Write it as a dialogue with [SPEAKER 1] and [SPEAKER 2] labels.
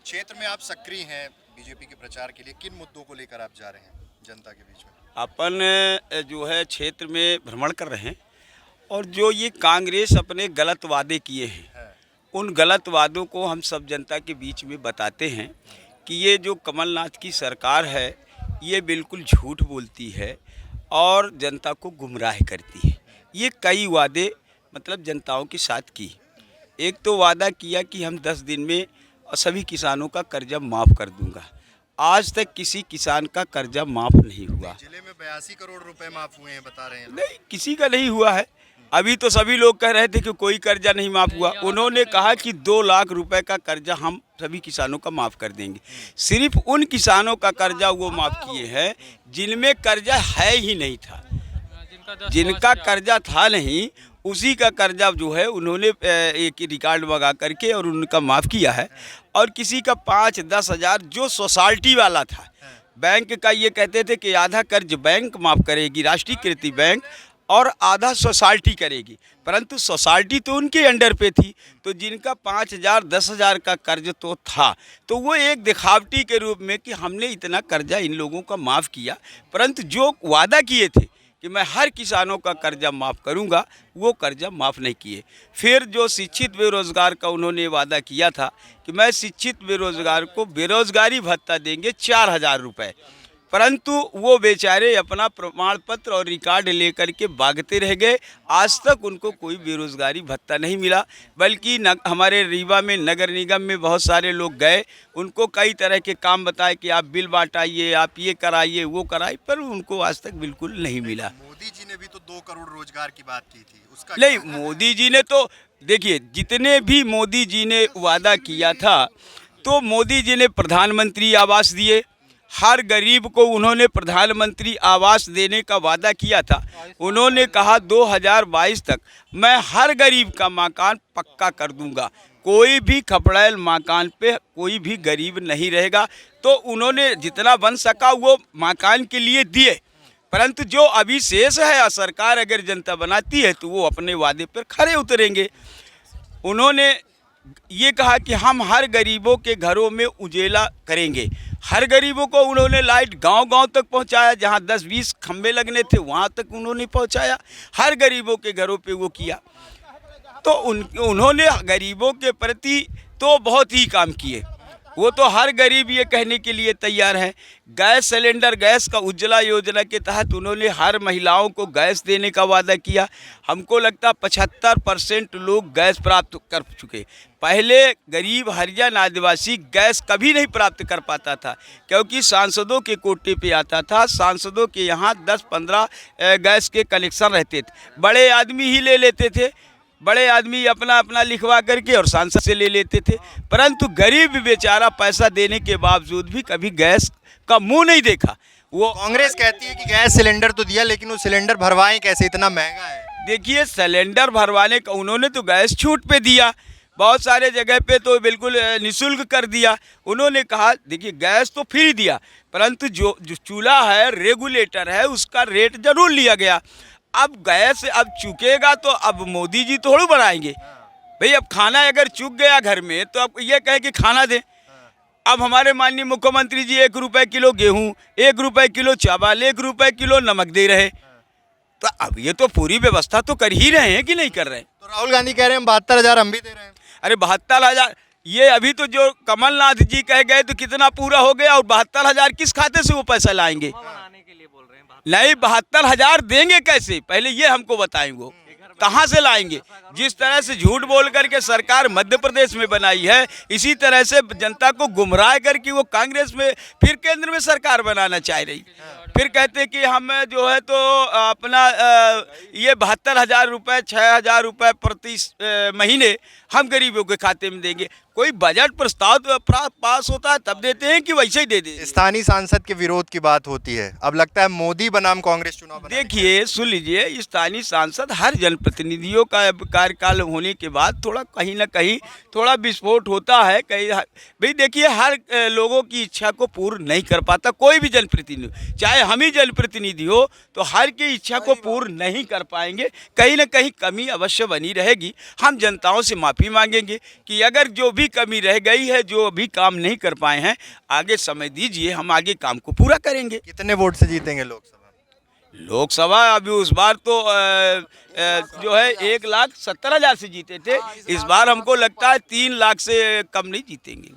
[SPEAKER 1] क्षेत्र में आप सक्रिय हैं बीजेपी के प्रचार के लिए, किन मुद्दों को लेकर आप जा रहे हैं जनता के बीच में?
[SPEAKER 2] अपन जो है क्षेत्र में भ्रमण कर रहे हैं और जो ये कांग्रेस अपने गलत वादे किए हैं उन गलत वादों को हम सब जनता के बीच में बताते हैं कि ये जो कमलनाथ की सरकार है ये बिल्कुल झूठ बोलती है और जनता को गुमराह करती है। ये कई वादे मतलब जनताओं के साथ की। एक तो वादा किया कि हम 10 दिन में सभी किसानों का कर्जा माफ़ कर दूंगा। आज तक किसी किसान का कर्जा माफ़ नहीं हुआ।
[SPEAKER 1] जिले में 82 करोड़ रुपए माफ हुए हैं बता रहे हैं।
[SPEAKER 2] नहीं, किसी का नहीं हुआ है। अभी तो सभी लोग कह रहे थे कि कोई कर्जा नहीं माफ़ हुआ। उन्होंने कहा कि 2 लाख रुपए का कर्जा हम सभी किसानों का माफ़ कर देंगे। सिर्फ उन किसानों का कर्जा वो माफ़ किए हैं जिनमें कर्जा है ही नहीं था। जिनका कर्जा था नहीं उसी का कर्जा जो है उन्होंने एक रिकॉर्ड मंगा करके और उनका माफ़ किया है। और किसी का 5-10 हज़ार जो सोसाइटी वाला था, बैंक का ये कहते थे कि आधा कर्ज बैंक माफ़ करेगी राष्ट्रीयकृत बैंक और आधा सोसाइटी करेगी, परंतु सोसाइटी तो उनके अंडर पे थी। तो जिनका 5,000-10 हज़ार का कर्ज तो था तो वो एक दिखावटी के रूप में कि हमने इतना कर्जा इन लोगों का माफ़ किया, परंतु जो वादा किए थे कि मैं हर किसानों का कर्जा माफ़ करूंगा वो कर्जा माफ़ नहीं किए। फिर जो शिक्षित बेरोज़गार का उन्होंने वादा किया था कि मैं शिक्षित बेरोज़गार को बेरोज़गारी भत्ता देंगे 4,000 रुपये, परंतु वो बेचारे अपना प्रमाण पत्र और रिकॉर्ड लेकर के भागते रह गए। आज तक उनको कोई बेरोज़गारी भत्ता नहीं मिला, बल्कि हमारे रीवा में नगर निगम में बहुत सारे लोग गए, उनको कई तरह के काम बताए कि आप बिल बांटाइए, आप ये कराइए वो कराइए, पर उनको आज तक बिल्कुल नहीं मिला।
[SPEAKER 1] मोदी जी ने भी तो 2 करोड़ रोजगार की बात की थी, उसका
[SPEAKER 2] नहीं, मोदी जी ने तो देखिए जितने भी मोदी जी ने वादा किया था तो मोदी जी ने प्रधानमंत्री आवास दिए, हर गरीब को उन्होंने प्रधानमंत्री आवास देने का वादा किया था। उन्होंने कहा 2022 तक मैं हर गरीब का मकान पक्का कर दूंगा, कोई भी खपड़ैल मकान पे कोई भी गरीब नहीं रहेगा। तो उन्होंने जितना बन सका वो मकान के लिए दिए, परंतु जो अभी शेष है सरकार अगर जनता बनाती है तो वो अपने वादे पर खरे उतरेंगे। उन्होंने ये कहा कि हम हर गरीबों के घरों में उजेला करेंगे। हर गरीबों को उन्होंने लाइट गांव-गांव तक पहुंचाया, जहां 10-20 खंबे लगने थे वहां तक उन्होंने पहुंचाया, हर गरीबों के घरों पे वो किया। तो उन्होंने गरीबों के प्रति तो बहुत ही काम किए। वो तो हर गरीब ये कहने के लिए तैयार है। गैस सिलेंडर, गैस का उज्ज्वला योजना के तहत उन्होंने हर महिलाओं को गैस देने का वादा किया। हमको लगता 75% लोग गैस प्राप्त कर चुके। पहले गरीब हरिजन आदिवासी गैस कभी नहीं प्राप्त कर पाता था, क्योंकि सांसदों के कोटे पे आता था। सांसदों के यहाँ 10-15 गैस के कनेक्शन रहते थे, बड़े आदमी ही ले लेते थे, बड़े आदमी अपना अपना लिखवा करके और सांसद से ले लेते थे, परंतु गरीब बेचारा पैसा देने के बावजूद भी कभी गैस का मुंह नहीं देखा। वो
[SPEAKER 1] कांग्रेस कहती है कि गैस सिलेंडर तो दिया लेकिन वो सिलेंडर भरवाएं कैसे, इतना महंगा है।
[SPEAKER 2] देखिए, सिलेंडर भरवाने का उन्होंने तो गैस छूट पे दिया, बहुत सारे जगह पे तो बिल्कुल निःशुल्क कर दिया। उन्होंने कहा देखिए गैस तो फ्री दिया, परंतु जो चूल्हा है रेगुलेटर है उसका रेट जरूर लिया गया। अब गैस अब चुकेगा तो अब मोदी जी थोड़ी बनाएंगे भाई। अब खाना अगर चुक गया घर में तो अब ये कहे कि खाना दें। अब हमारे माननीय मुख्यमंत्री जी 1 रुपये किलो गेहूँ, 1 रुपये किलो चावल, 1 रुपये किलो नमक दे रहे, तो अब ये तो पूरी व्यवस्था तो कर ही रहे हैं कि नहीं कर रहे हैं।
[SPEAKER 1] तो राहुल गांधी कह रहे हैं 72,000 हम भी दे रहे हैं।
[SPEAKER 2] अरे 72,000 ये अभी तो जो कमलनाथ जी कह गए तो कितना पूरा हो गया, और 72,000 किस खाते से वो पैसा लाएंगे? नहीं, 72,000 देंगे कैसे, पहले ये हमको बताएं, वो कहाँ से लाएंगे? जिस तरह से झूठ बोल करके सरकार मध्य प्रदेश में बनाई है, इसी तरह से जनता को गुमराह करके वो कांग्रेस में फिर केंद्र में सरकार बनाना चाह रही। फिर कहते कि हम जो है तो अपना ये 72,000 रुपये, 6,000 रुपये प्रति महीने हम गरीबों के खाते में देंगे। कोई बजट प्रस्ताव पास होता है तब देते हैं कि वैसे ही दे दें?
[SPEAKER 1] स्थानीय सांसद के विरोध की बात होती है, अब लगता है मोदी बनाम कांग्रेस चुनाव बनाएगी।
[SPEAKER 2] देखिए सुन लीजिए, स्थानीय सांसद हर जनप्रतिनिधियों का कार्यकाल होने के बाद थोड़ा कहीं ना कहीं थोड़ा विस्फोट होता है कहीं। भाई देखिए, हर लोगों की इच्छा को पूर्ण नहीं कर पाता कोई भी जनप्रतिनिधि, चाहे हम ही जनप्रतिनिधि हो तो हर की इच्छा को पूर्ण नहीं कर पाएंगे। कहीं ना कहीं कमी अवश्य बनी रहेगी। हम जनताओं से माफ़ी मांगेंगे कि अगर जो भी कमी रह गई है, जो अभी काम नहीं कर पाए हैं, आगे समय दीजिए, हम आगे काम को पूरा करेंगे।
[SPEAKER 1] कितने वोट से जीतेंगे लोकसभा?
[SPEAKER 2] लोकसभा अभी उस बार तो जो है 1,70,000 से जीते थे, इस बार हमको लगता है 3 लाख से कम नहीं जीतेंगे।